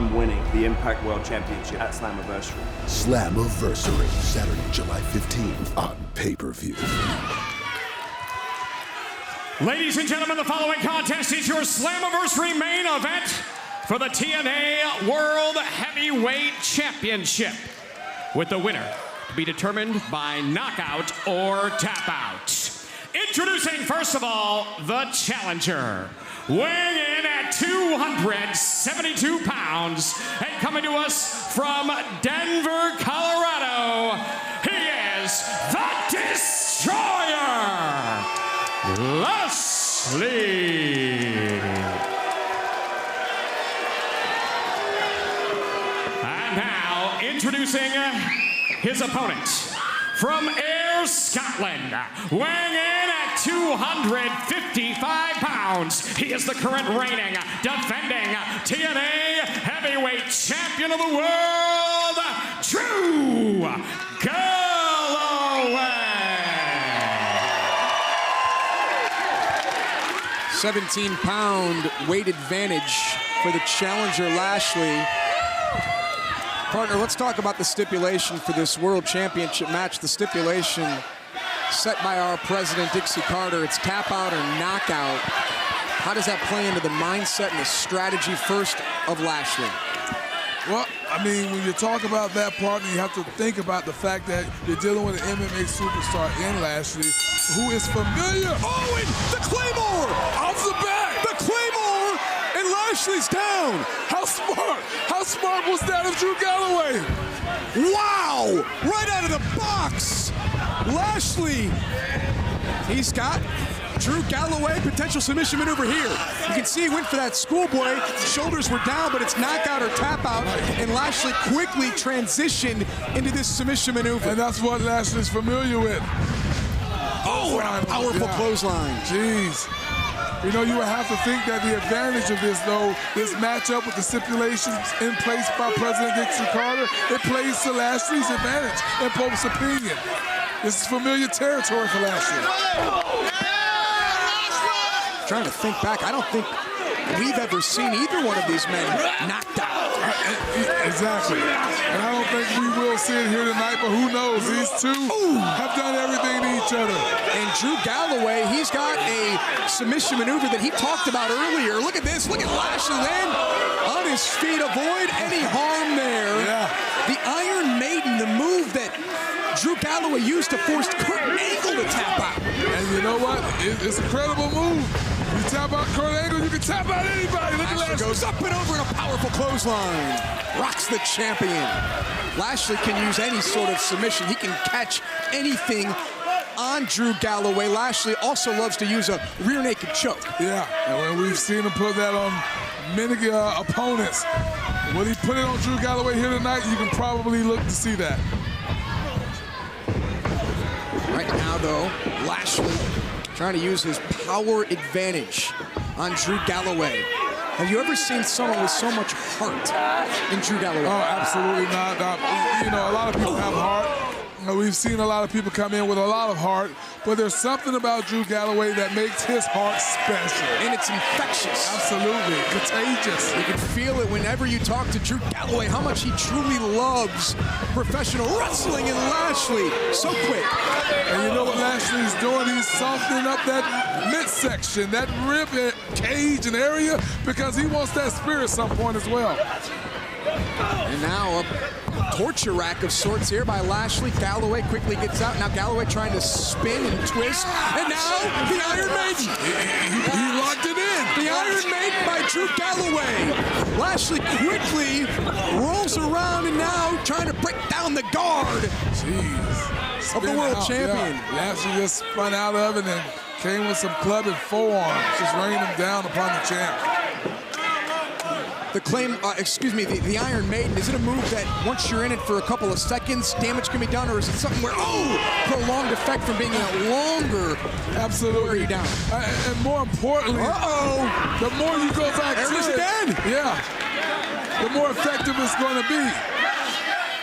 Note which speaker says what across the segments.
Speaker 1: time winning the Impact World Championship at Slammiversary.
Speaker 2: Slammiversary, Saturday, July 15th on pay-per-view.
Speaker 3: Ladies and gentlemen, the following contest is your Slammiversary main event for the TNA World Heavyweight Championship, with the winner to be determined by knockout or tap out. Introducing, first of all, the challenger, weighing in at 272 pounds and coming to us from Denver, Colorado, he is the Destroyer, Lashley. And now, introducing his opponent, from Ayr, Scotland, weighing in at 255 pounds. He is the current reigning, defending TNA Heavyweight Champion of the World, Drew Galloway.
Speaker 4: 17-pound weight advantage for the challenger, Lashley. Partner, let's talk about the stipulation for this World Championship match. The stipulation set by our president, Dixie Carter. It's tap out or knockout. How does that play into the mindset and the strategy first of Lashley?
Speaker 5: Well, I mean, when you talk about that, partner, you have to think about the fact that you're dealing with an MMA superstar in Lashley, who is familiar.
Speaker 4: Oh, and the Claymore!
Speaker 5: Off the back!
Speaker 4: The Claymore! And Lashley's down!
Speaker 5: How smart! How smart was that of Drew Galloway?
Speaker 4: Wow! Right out of the box! Lashley, he's got Drew Galloway, potential submission maneuver here. You can see he went for that schoolboy. Shoulders were down, but it's knockout or tap out, and Lashley quickly transitioned into this submission maneuver.
Speaker 5: And that's what Lashley's familiar with.
Speaker 4: Oh, and a powerful clothesline.
Speaker 5: Jeez. You know, you would have to think that the advantage of this, though, this matchup with the stipulations in place by President Dixie Carter, it plays to Lashley's advantage, in Pope's opinion. This is familiar territory for Lashley.
Speaker 4: Trying to think back, I don't think we've ever seen either one of these men knocked out.
Speaker 5: Exactly. And I don't think we will see it here tonight, but who knows? These two have done everything to each other.
Speaker 4: And Drew Galloway, he's got a submission maneuver that he talked about earlier. Look at this. Look at Lashley land on his feet. Avoid any harm there.
Speaker 5: Yeah.
Speaker 4: The Iron Maiden, the move that Drew Galloway used to force Kurt Angle to tap out.
Speaker 5: And you know what? It's a credible move. You tap out Kurt Angle, you can tap out anybody. Look at
Speaker 4: Lashley goes up and over in a powerful clothesline. Rocks the champion. Lashley can use any sort of submission. He can catch anything on Drew Galloway. Lashley also loves to use a rear naked choke.
Speaker 5: Yeah, and we've seen him put that on many opponents. When he put it on Drew Galloway here tonight, you can probably look to see that.
Speaker 4: Right now, though, Lashley trying to use his power advantage on Drew Galloway. Have you ever seen someone with so much heart in Drew Galloway?
Speaker 5: Oh, absolutely not. You know, a lot of people have heart. We've seen a lot of people come in with a lot of heart, but there's something about Drew Galloway that makes his heart special.
Speaker 4: And it's infectious.
Speaker 5: Absolutely. Contagious.
Speaker 4: You can feel it whenever you talk to Drew Galloway, how much he truly loves professional wrestling. And Lashley, so quick.
Speaker 5: And you know what Lashley's doing? He's softening up that midsection, that rib cage and area, because he wants that spear at some point as well.
Speaker 4: And now a torture rack of sorts here by Lashley. Galloway quickly gets out. Now Galloway trying to spin and twist. And now the Iron Maiden.
Speaker 5: He locked it in.
Speaker 4: The Iron Maiden by Drew Galloway. Lashley quickly rolls around and now trying to break down the guard.
Speaker 5: Jeez.
Speaker 4: Of the world champion.
Speaker 5: Yeah. Lashley just spun out of it and came with some clubbing forearms. Just raining him down upon the champ.
Speaker 4: The Iron Maiden, is it a move that once you're in it for a couple of seconds, damage can be done, or is it something where, prolonged effect from being that longer?
Speaker 5: Absolutely.
Speaker 4: Wear you down.
Speaker 5: And more importantly, the more you go back to it, the more effective it's going to be.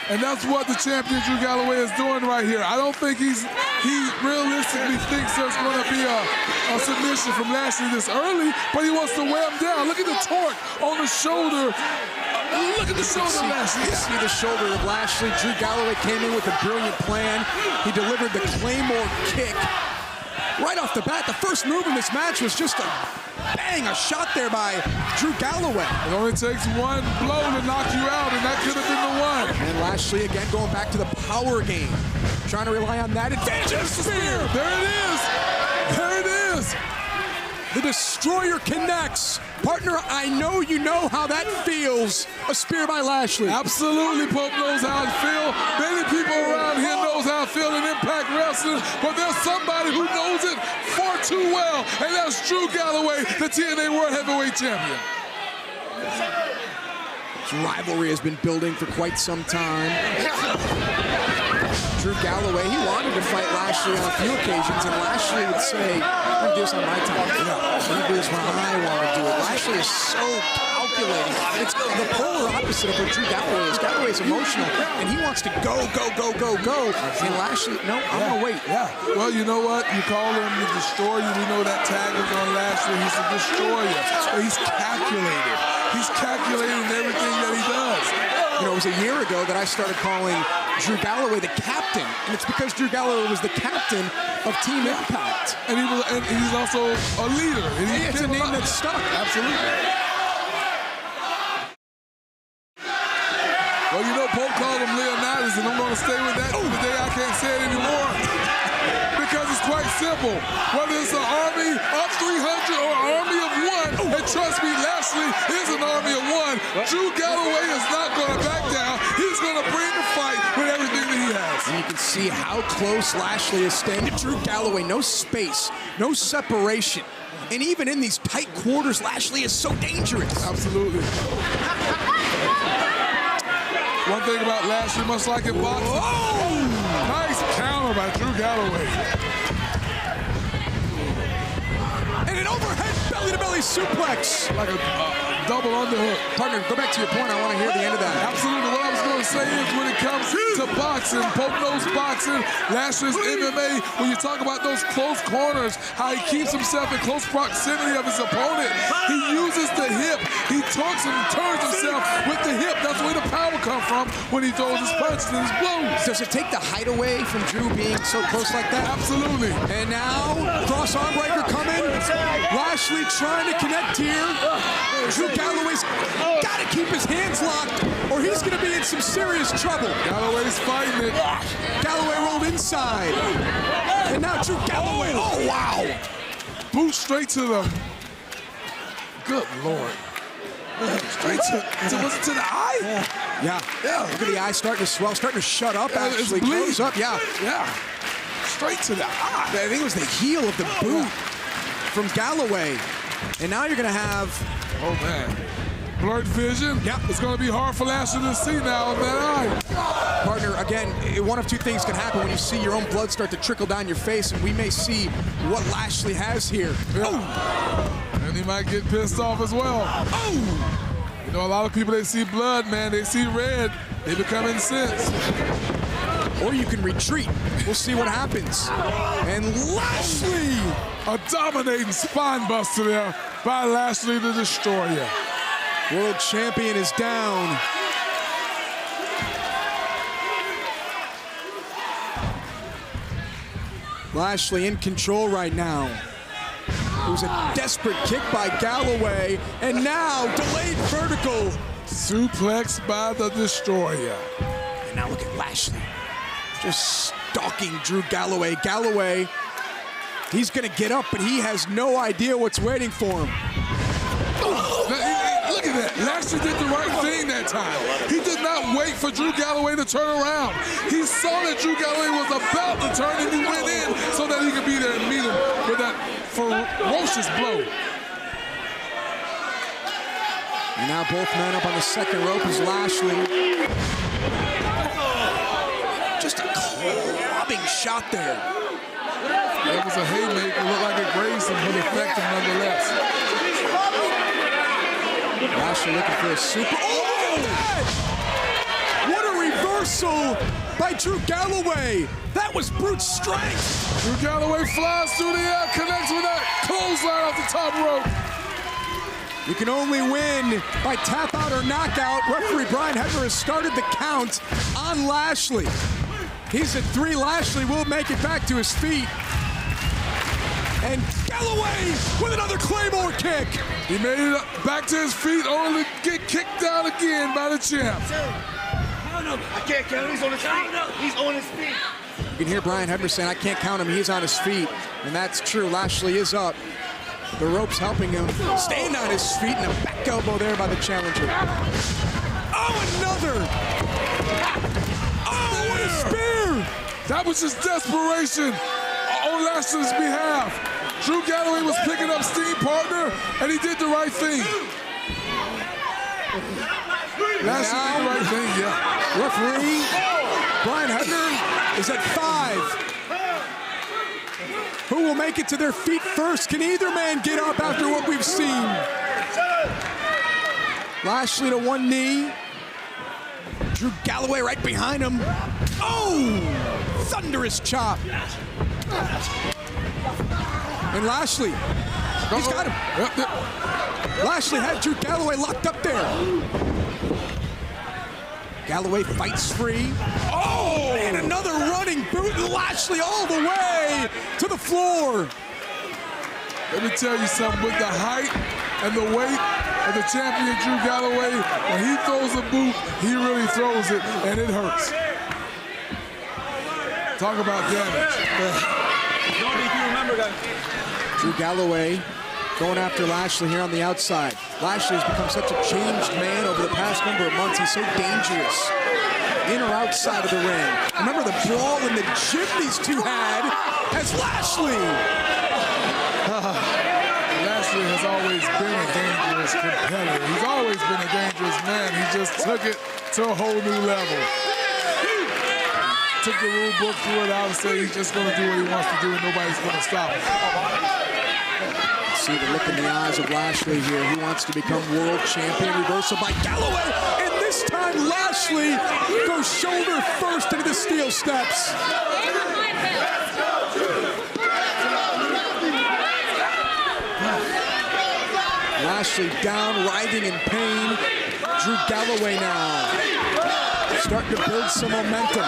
Speaker 5: And that's what the champion Drew Galloway is doing right here. I don't think he realistically thinks there's going to be a submission from Lashley this early, but he wants to wear him down. Look at the torque on the shoulder. Look at the shoulder of Lashley.
Speaker 4: You see the shoulder of Lashley. Drew Galloway came in with a brilliant plan. He delivered the Claymore kick. Right off the bat, the first move in this match was just a bang, a shot there by Drew Galloway.
Speaker 5: It only takes one blow to knock you out, and that could have been the one.
Speaker 4: And Lashley again going back to the power game, trying to rely on that advantage. Spear.
Speaker 5: There it is. There it is.
Speaker 4: The Destroyer connects. Partner, I know you know how that feels. A spear by Lashley.
Speaker 5: Absolutely, Pope knows how it feels. Many people around here knows how it feels in Impact Wrestling, but there's somebody who knows it far too well, and that's Drew Galloway, the TNA World Heavyweight Champion.
Speaker 4: This rivalry has been building for quite some time. Drew Galloway, he wanted to fight Lashley on a few occasions, and Lashley would say, I'm going to do this on my time. I'm going to do this when I want to do it. Lashley is so calculating. It's the polar opposite of what Drew Galloway is. Galloway is emotional, and he wants to go. And Lashley, no, I'm going to wait.
Speaker 5: Yeah. Well, you know what? You call him the Destroyer. We know that tag is on Lashley. He's a Destroyer. But he's calculated. He's calculating everything that he does.
Speaker 4: You know, it was a year ago that I started calling Drew Galloway the captain, and it's because Drew Galloway was the captain of Team Impact.
Speaker 5: And he's also a leader. And
Speaker 4: it's a name that stuck.
Speaker 5: Absolutely. Well, you know, Pope called him Leonidas, and I'm going to stay with that to the day I can't say it anymore. Because it's quite simple. Whether it's an army of 300 or an army of one, and trust me, Lashley is an army of one. Drew Galloway is not going to back down. He's going to bring the fight with everything that he has.
Speaker 4: And you can see how close Lashley is staying to Drew Galloway. No space, no separation. And even in these tight quarters, Lashley is so dangerous.
Speaker 5: Absolutely. One thing about Lashley, much like in boxing, nice counter by Drew Galloway.
Speaker 4: And an overhead belly-to-belly suplex.
Speaker 5: Like a double underhook.
Speaker 4: Partner, go back to your point. I want to hear the end of that.
Speaker 5: Absolutely. What I was going to say is when it comes to boxing, Pope knows boxing, Lashley's MMA, when you talk about those close corners, how he keeps himself in close proximity of his opponent, he uses the hip. He talks and turns himself with the hip. That's where the power comes from when he throws his punches and his blows.
Speaker 4: Does it take the height away from Drew being so close like that?
Speaker 5: Absolutely.
Speaker 4: And now, cross arm breaker coming. Lashley trying to connect here. Drew Galloway's got to keep his hands locked or he's going to be in some serious trouble.
Speaker 5: Galloway's fighting it.
Speaker 4: Galloway rolled inside. And now Drew Galloway. Oh, wow.
Speaker 5: Boot straight to the... Good Lord. Straight to the eye?
Speaker 4: Yeah. Look at the eye starting to swell, starting to shut up, actually. Close up, yeah.
Speaker 5: Straight to the eye.
Speaker 4: I think it was the heel of the boot from Galloway. And now you're going to have...
Speaker 5: Oh, man. Blurred vision.
Speaker 4: Yep.
Speaker 5: It's going to be hard for Lashley to see now in that eye.
Speaker 4: Partner, again, one of two things can happen when you see your own blood start to trickle down your face, and we may see what Lashley has here.
Speaker 5: Yeah. Oh. And he might get pissed off as well.
Speaker 4: Oh!
Speaker 5: You know, a lot of people, they see blood, man. They see red. They become incensed.
Speaker 4: Or you can retreat. We'll see what happens. And Lashley!
Speaker 5: A dominating spine buster there by Lashley the Destroyer.
Speaker 4: World champion is down. Lashley in control right now. It was a desperate kick by Galloway, and now delayed vertical.
Speaker 5: Suplex by the Destroyer.
Speaker 4: And now look at Lashley. Just stalking Drew Galloway. Galloway, he's gonna get up, but he has no idea what's waiting for him.
Speaker 5: Look at that. Lashley did the right thing that time. He did not wait for Drew Galloway to turn around. He saw that Drew Galloway was about to turn, and he went in so that he could be there and meet him with that ferocious blow.
Speaker 4: And now both men up on the second rope is Lashley. Just a clubbing shot there.
Speaker 5: That was a haymaker. Looked like it grazed him, but effective nonetheless.
Speaker 4: Lashley looking for a super. Oh! What a reversal by Drew Galloway. That was brute strength.
Speaker 5: Drew Galloway flies through the air, connects with that clothesline off the top rope.
Speaker 4: You can only win by tap out or knockout. Referee Brian Hebner has started the count on Lashley. He's at 3. Lashley will make it back to his feet. And Galloway with another Claymore kick.
Speaker 5: He made it back to his feet, only to get kicked out again by the champ.
Speaker 6: I can't count him. He's on his feet. He's on his feet.
Speaker 4: You can hear Brian Hebner saying, I can't count him. He's on his feet. And that's true. Lashley is up. The rope's helping him stand on his feet, and a back elbow there by the challenger. Oh, another! Oh, what a spear!
Speaker 5: That was just desperation on Lashley's behalf. Drew Galloway was picking up steam, partner, and he did the right thing. Lashley did the right thing, yeah.
Speaker 4: Referee Brian Hebner is at 5. Who will make it to their feet first? Can either man get up after what we've seen? Lashley to one knee. Drew Galloway right behind him. Oh! Thunderous chop. And Lashley, he's got him. Lashley had Drew Galloway locked up there. Galloway fights free. Oh, and another running boot. Lashley all the way to the floor.
Speaker 5: Let me tell you something, with the height and the weight of the champion Drew Galloway, when he throws a boot, he really throws it, and it hurts. Talk about damage.
Speaker 4: Drew Galloway going after Lashley here on the outside. Lashley has become such a changed man over the past number of months. He's so dangerous, in or outside of the ring. Remember the brawl in the gym these two had as Lashley.
Speaker 5: Lashley has always been a dangerous competitor. He's always been a dangerous man. He just took it to a whole new level. Took the rule book, threw it out, and said he's just going to do what he wants to do, and nobody's going to stop him.
Speaker 4: See the look in the eyes of Lashley here. He wants to become world champion. Reversal by Galloway. And this time Lashley goes shoulder first into the steel steps. Lashley down, writhing in pain. Drew Galloway now starting to build some momentum.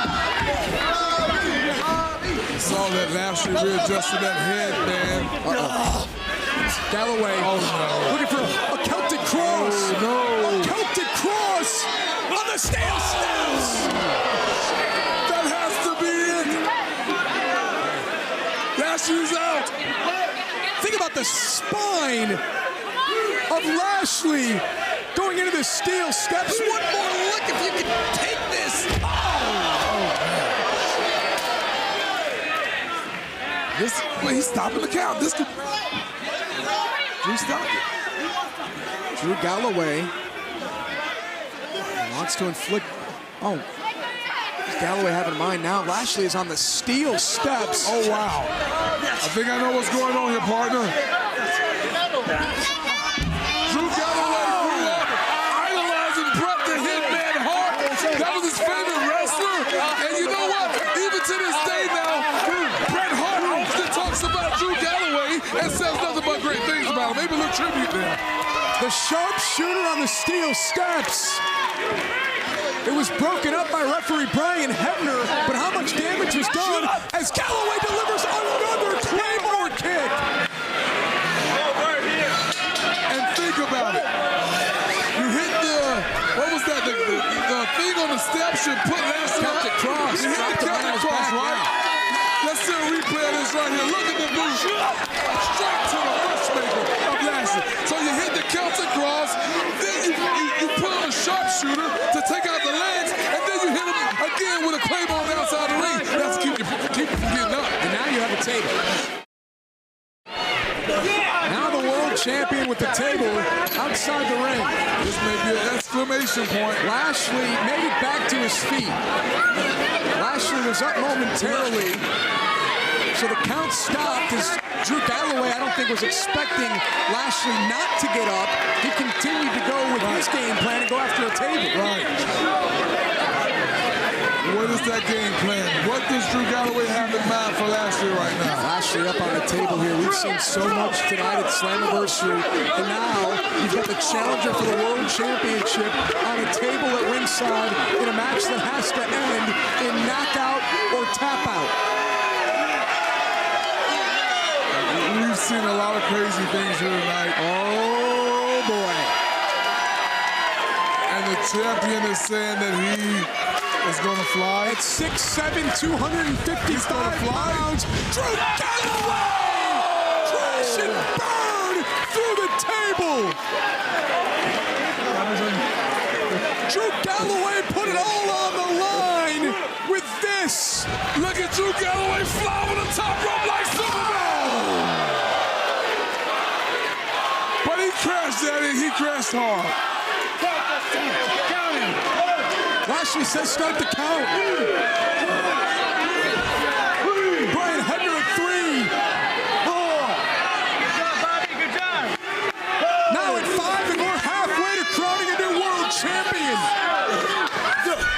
Speaker 5: Saw that Lashley readjusted that head, man.
Speaker 4: Galloway looking for a Celtic cross.
Speaker 5: Oh, no.
Speaker 4: A Celtic cross on the steel steps.
Speaker 5: That has to be it. Lashley's out.
Speaker 4: Think about the spine of Lashley going into the steel steps. One more look if you can take this.
Speaker 5: He's stopping the count. This could... Drew stopped it.
Speaker 4: Drew Galloway wants to inflict. Oh, does Galloway have in mind now? Lashley is on the steel steps.
Speaker 5: Oh, wow. I think I know what's going on here, partner. Drew Galloway grew up idolizing Bret the Hitman Hart. That was his favorite wrestler. And you know what? Even to this day now, Bret Hart often talks about Drew Galloway and says nothing but great things about him. Maybe a little tribute there.
Speaker 4: The sharpshooter on the steel steps. It was broken up by referee Brian Hebner, but how much damage was done as Galloway delivers another Claymore kick.
Speaker 5: And think about it. You hit the, what was that? The thing on the steps should put Lashley up.
Speaker 4: Celtic cross.
Speaker 5: You hit the Celtic cross, right? Let's see a replay of this right here. Look at the move. Straight to the matchmaker of Lashley. So you hit the Celtic cross, then you put on a sharpshooter to take out the legs, and then you hit him again with a claymore outside the ring. That's to keep you from getting up.
Speaker 4: And now you have a table. Now the world champion with the table outside the ring.
Speaker 5: This may be an exclamation point.
Speaker 4: Lashley made it back to his feet. Lashley was up momentarily, so the count stopped as Drew Galloway, I don't think, was expecting Lashley not to get up. He continued to go with his game plan and go after a table.
Speaker 5: Right. What is that game plan? What does Drew Galloway have in mind for Lashley right now?
Speaker 4: Lashley up on the table here. We've seen so much tonight at Slammiversary. And now you've got the challenger for the World Championship on a table at ringside in a match that has to end in knockout or tap out.
Speaker 5: We've seen a lot of crazy things here tonight.
Speaker 4: Oh, boy.
Speaker 5: And the champion is saying that he is going to fly.
Speaker 4: At 6'7", 255 pounds, Drew Galloway! Crash and burn through the table! Drew Galloway put it all on the line with this.
Speaker 5: Look at Drew Galloway fly over the top rope like Superman! But he crashed at it. He crashed hard.
Speaker 4: Lashley says start the count. Brian Hebner at 3.
Speaker 6: Good job, Bobby. Good job.
Speaker 4: Now at 5, and we're halfway to crowning a new world champion.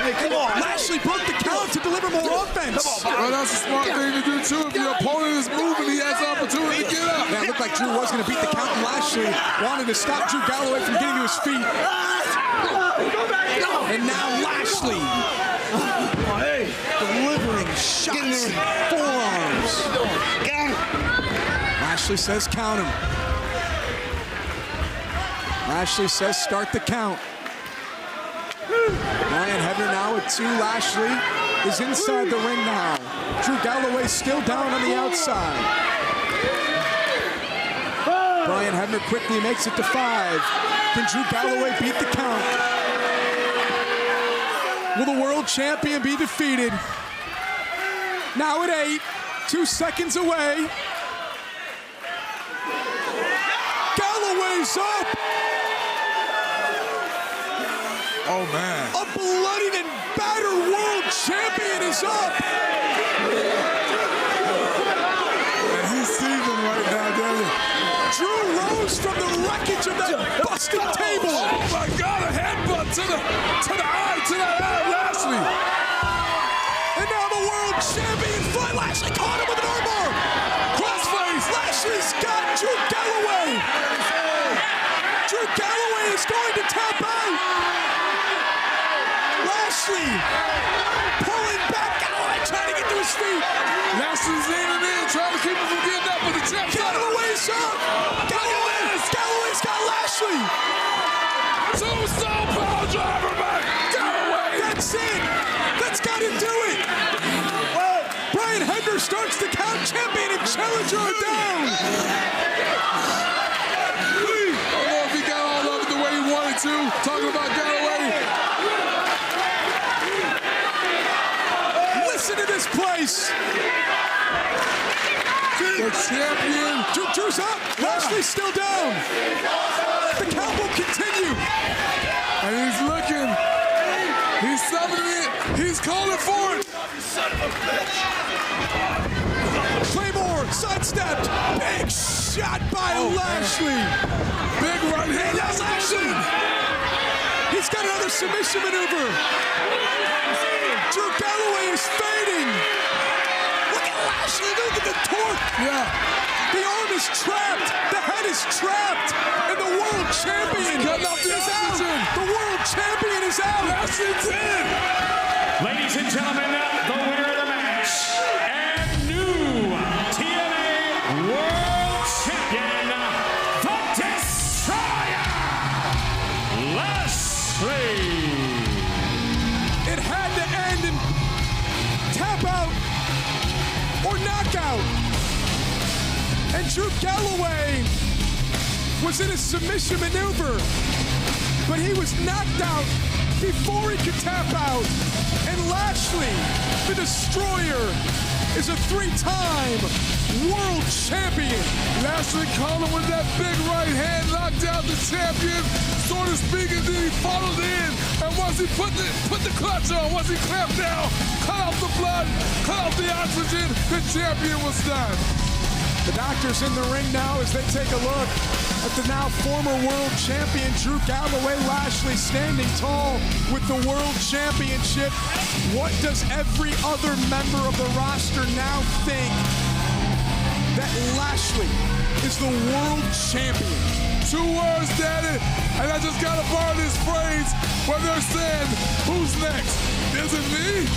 Speaker 6: Hey, come on.
Speaker 4: Lashley broke the count to deliver more offense.
Speaker 5: Well, that's a smart thing to do, too. If your opponent is moving, he has the opportunity to get up.
Speaker 4: Yeah, it looked like Drew was going to beat the count, and Lashley wanted to stop Drew Galloway from getting to his feet. And now Lashley delivering shots and forearms. Lashley says count him. Lashley says start the count. Brian Hebner now at 2. Lashley is inside the ring now. Drew Galloway still down on the outside. Brian Hebner quickly makes it to 5. Can Drew Galloway beat the count? Will the world champion be defeated? Now at 8, 2 seconds away. Galloway's up.
Speaker 5: Oh, man.
Speaker 4: A bloodied and battered world champion is up.
Speaker 5: And he's seething right now, Daniel.
Speaker 4: Drew rose from the wreckage of that busted table.
Speaker 5: Oh, my God, a headbutt to the eye of Lashley.
Speaker 4: And now the world champion fight. Lashley caught him with an armbar.
Speaker 5: Crossface.
Speaker 4: Lashley's got Drew Galloway. Drew Galloway is going to tap out. Lashley pulling back. Galloway trying to get to his feet.
Speaker 5: Lashley's leaning in, trying to keep him from getting up, but the champ's
Speaker 4: Galloway's up. Galloway's got Lashley.
Speaker 5: Tombstone power driver back. Galloway.
Speaker 4: That's it. That's got to do it. Brian Hebner starts the count. Champion and challenger are down.
Speaker 5: I don't know if he got all of it the way he wanted to. Talking about Galloway.
Speaker 4: Listen to this place.
Speaker 5: The champion.
Speaker 4: Drew's up. Lashley's still down. The count will continue.
Speaker 5: And he's looking. He's summoning it. He's calling for it.
Speaker 6: Son of a bitch.
Speaker 4: Claymore sidestepped. Big shot by Lashley.
Speaker 5: Big right hand.
Speaker 4: That's Lashley. He's got another submission maneuver. Drew Galloway is fading. Look at Lashley. Look at the torque.
Speaker 5: Yeah.
Speaker 4: The arm is trapped. The head is trapped. And the world champion
Speaker 5: Cut off the
Speaker 4: is out.
Speaker 5: oxygen.
Speaker 4: The world champion is out.
Speaker 5: Lashley's in.
Speaker 3: Ladies and gentlemen, the winner of the match and new TNA World Champion, the Destroyer, Lashley.
Speaker 4: It had to end in tap out or knockout. And Drew Galloway was in a submission maneuver, but he was knocked out before he could tap out. And Lashley, the Destroyer, is a 3-time world champion.
Speaker 5: Lashley caught him with that big right hand, knocked out the champion, so to speak, and then he followed in. And once he put the clutch on, once he clamped down, cut off the blood, cut off the oxygen, the champion was done.
Speaker 4: The doctor's in the ring now as they take a look. at the now former world champion Drew Galloway. Lashley standing tall with the world championship. What does every other member of the roster now think that Lashley is the world champion?
Speaker 5: 2 words, Daddy, and I just gotta borrow this phrase where they're saying, who's next? Is it me?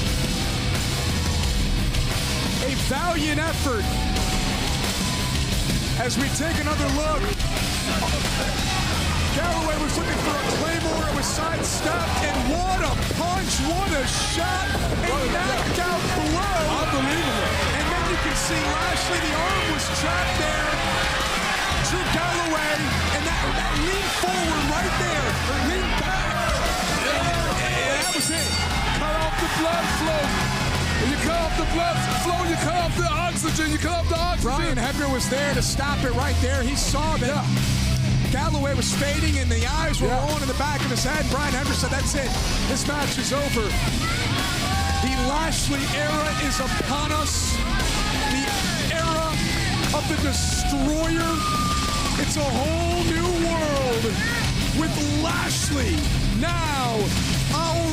Speaker 4: A valiant effort as we take another look. Galloway was looking for a claymore, it was sidestepped, and what a punch, what a shot, a knockout blow.
Speaker 5: Unbelievable.
Speaker 4: And then you can see Lashley, the arm was trapped there. Drew Galloway, and that lean forward right there, lean back. And that was it.
Speaker 5: Cut off the blood flow. You cut off the blood flow, you cut off the oxygen, you cut off the oxygen.
Speaker 4: Brian Hebner was there to stop it right there. He saw that Galloway was fading and the eyes were rolling in the back of his head. Brian Hebner said, that's it. This match is over. The Lashley era is upon us. The era of the Destroyer. It's a whole new world with Lashley now our